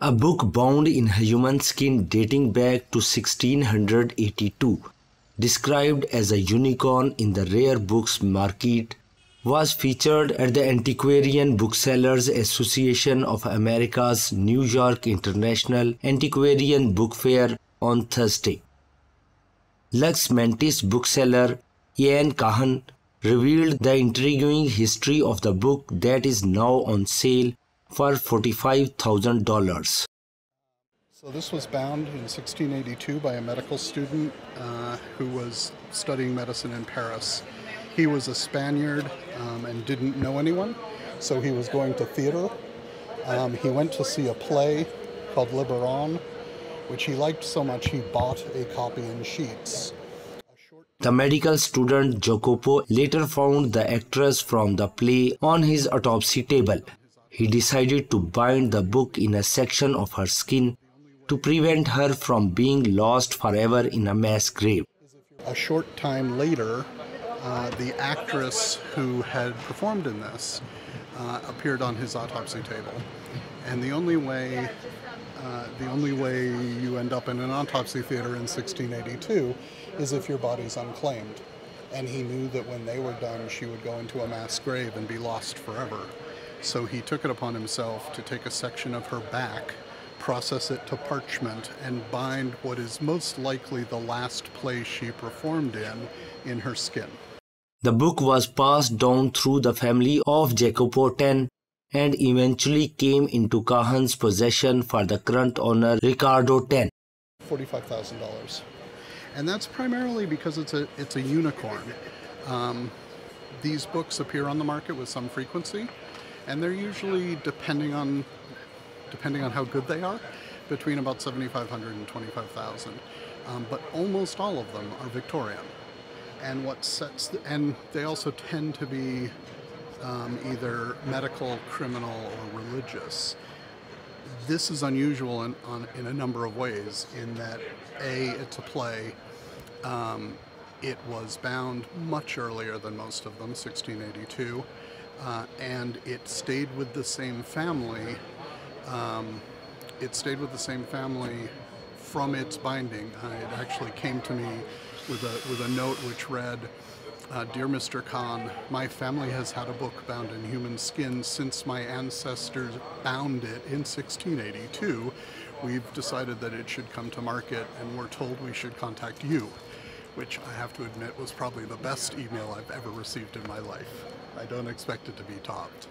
A book bound in human skin dating back to 1682, described as a unicorn in the rare books market, was featured at the Antiquarian Booksellers Association of America's New York International Antiquarian Book Fair on Thursday. Lux Mentis bookseller Ian Kahn revealed the intriguing history of the book that is now on sale for $45,000. So this was bound in 1682 by a medical student who was studying medicine in Paris. He was a Spaniard and didn't know anyone, so he was going to theater. He went to see a play called Liberon, which he liked so much he bought a copy in sheets. The medical student Jacopo later found the actress from the play on his autopsy table. He decided to bind the book in a section of her skin to prevent her from being lost forever in a mass grave. A short time later, the actress who had performed in this appeared on his autopsy table. And the only way you end up in an autopsy theater in 1682 is if your body's unclaimed. And he knew that when they were done, she would go into a mass grave and be lost forever. So he took it upon himself to take a section of her back, process it to parchment, and bind what is most likely the last play she performed in her skin. The book was passed down through the family of Jacopo X and eventually came into Kahn's possession for the current owner Ricardo X. $45,000. And that's primarily because it's a unicorn. These books appear on the market with some frequency, and they're usually, depending on how good they are, between about $7,500 and $25,000. But almost all of them are Victorian. And and they also tend to be either medical, criminal, or religious. This is unusual in a number of ways, in that A, it's a play. It was bound much earlier than most of them, 1682, and it stayed with the same family. It stayed with the same family from its binding. It actually came to me with a note which read, "Dear Mr. Kahn, my family has had a book bound in human skin since my ancestors bound it in 1682. We've decided that it should come to market, and we're told we should contact you," which I have to admit was probably the best email I've ever received in my life. I don't expect it to be topped.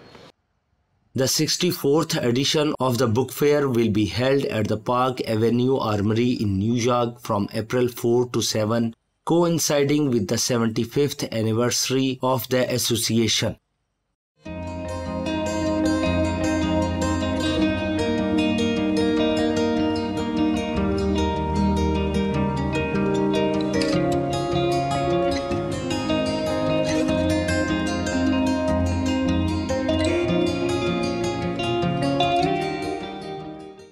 The 64th edition of the book fair will be held at the Park Avenue Armory in New York from April 4 to 7, coinciding with the 75th anniversary of the association.